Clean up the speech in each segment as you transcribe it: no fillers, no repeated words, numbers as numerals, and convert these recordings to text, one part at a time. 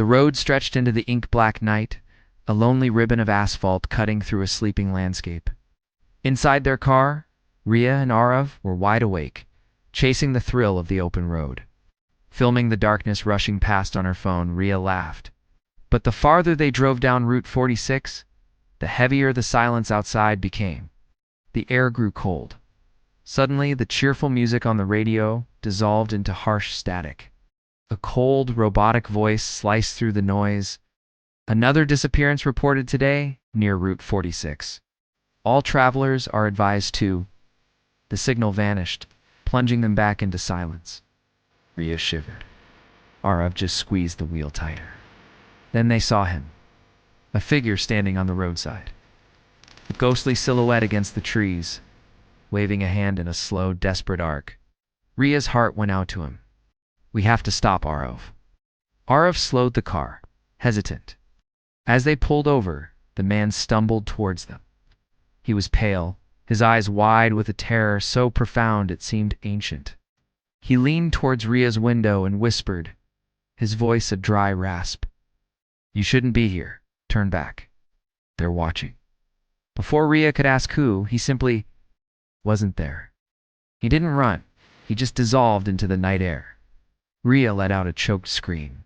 The road stretched into the ink-black night, a lonely ribbon of asphalt cutting through a sleeping landscape. Inside their car, Riya and Aarav were wide awake, chasing the thrill of the open road. Filming the darkness rushing past on her phone, Riya laughed. But the farther they drove down Route 46, the heavier the silence outside became. The air grew cold. Suddenly, the cheerful music on the radio dissolved into harsh static. A cold, robotic voice sliced through the noise. Another disappearance reported today near Route 46. All travelers are advised to. The signal vanished, plunging them back into silence. Riya shivered. Aarav just squeezed the wheel tighter. Then they saw him, a figure standing on the roadside, a ghostly silhouette against the trees, waving a hand in a slow, desperate arc. Riya's heart went out to him. We have to stop, Aarav. Aarav slowed the car, hesitant. As they pulled over, the man stumbled towards them. He was pale, his eyes wide with a terror so profound it seemed ancient. He leaned towards Riya's window and whispered, his voice a dry rasp. You shouldn't be here. Turn back. They're watching. Before Riya could ask who, he simply wasn't there. He didn't run. He just dissolved into the night air. Riya let out a choked scream.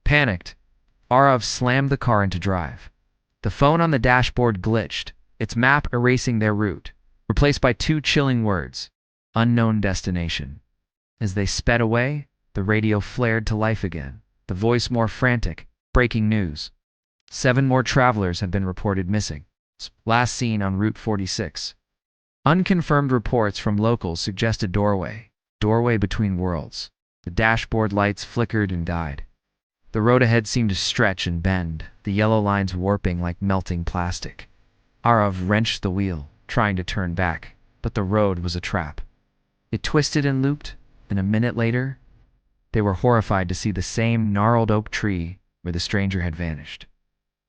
Panicked, Aarav slammed the car into drive. The phone on the dashboard glitched, its map erasing their route, replaced by two chilling words, unknown destination. As they sped away, the radio flared to life again, the voice more frantic. Breaking news. 7 more travelers have been reported missing. Last seen on Route 46. Unconfirmed reports from locals suggest a doorway between worlds. The dashboard lights flickered and died. The road ahead seemed to stretch and bend, the yellow lines warping like melting plastic. Aarav wrenched the wheel, trying to turn back, but the road was a trap. It twisted and looped, and a minute later, they were horrified to see the same gnarled oak tree where the stranger had vanished.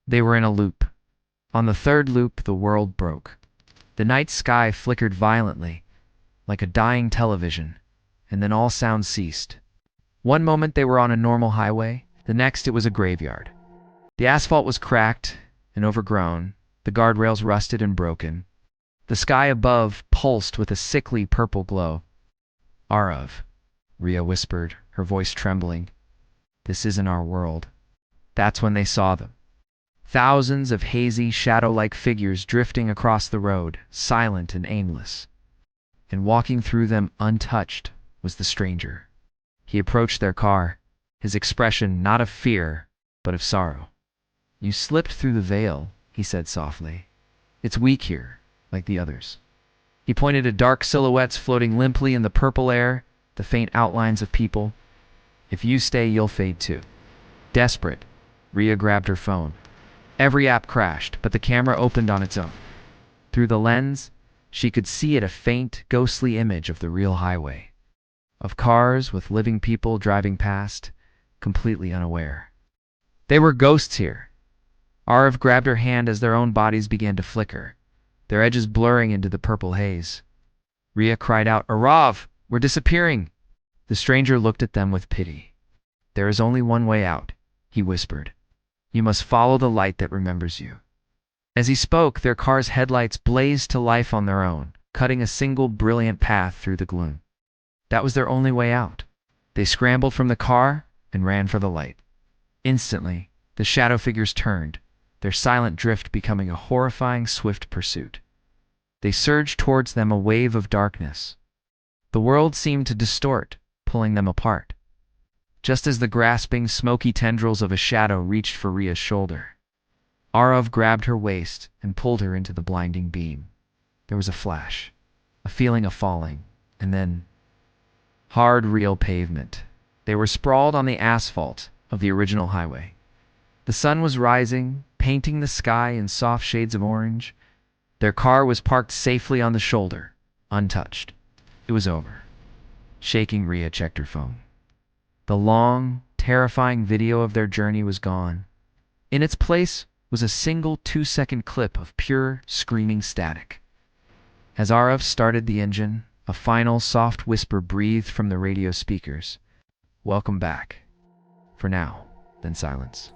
They were in a loop. On the third loop, the world broke. The night sky flickered violently, like a dying television, and then all sound ceased. One moment they were on a normal highway, the next it was a graveyard. The asphalt was cracked and overgrown, the guardrails rusted and broken. The sky above pulsed with a sickly purple glow. Aarav, Riya whispered, her voice trembling. This isn't our world. That's when they saw them. Thousands of hazy, shadow-like figures drifting across the road, silent and aimless. And walking through them untouched was the stranger. He approached their car, his expression not of fear, but of sorrow. You slipped through the veil, he said softly. It's weak here, like the others. He pointed at dark silhouettes floating limply in the purple air, the faint outlines of people. If you stay, you'll fade too. Desperate, Riya grabbed her phone. Every app crashed, but the camera opened on its own. Through the lens, she could see it a faint, ghostly image of the real highway. Of cars with living people driving past, completely unaware. They were ghosts here. Aarav grabbed her hand as their own bodies began to flicker, their edges blurring into the purple haze. Riya cried out, Aarav, we're disappearing! The stranger looked at them with pity. There is only one way out, he whispered. You must follow the light that remembers you. As he spoke, their car's headlights blazed to life on their own, cutting a single brilliant path through the gloom. That was their only way out. They scrambled from the car and ran for the light. Instantly, the shadow figures turned, their silent drift becoming a horrifying, swift pursuit. They surged towards them, a wave of darkness. The world seemed to distort, pulling them apart. Just as the grasping, smoky tendrils of a shadow reached for Riya's shoulder, Aarav grabbed her waist and pulled her into the blinding beam. There was a flash, a feeling of falling, and then hard, real pavement. They were sprawled on the asphalt of the original highway. The sun was rising, painting the sky in soft shades of orange. Their car was parked safely on the shoulder, untouched. It was over. Shaking, Riya checked her phone. The long, terrifying video of their journey was gone. In its place was a single 2-second clip of pure, screaming static. As Aarav started the engine, a final, soft whisper breathed from the radio speakers. Welcome back. For now. then silence.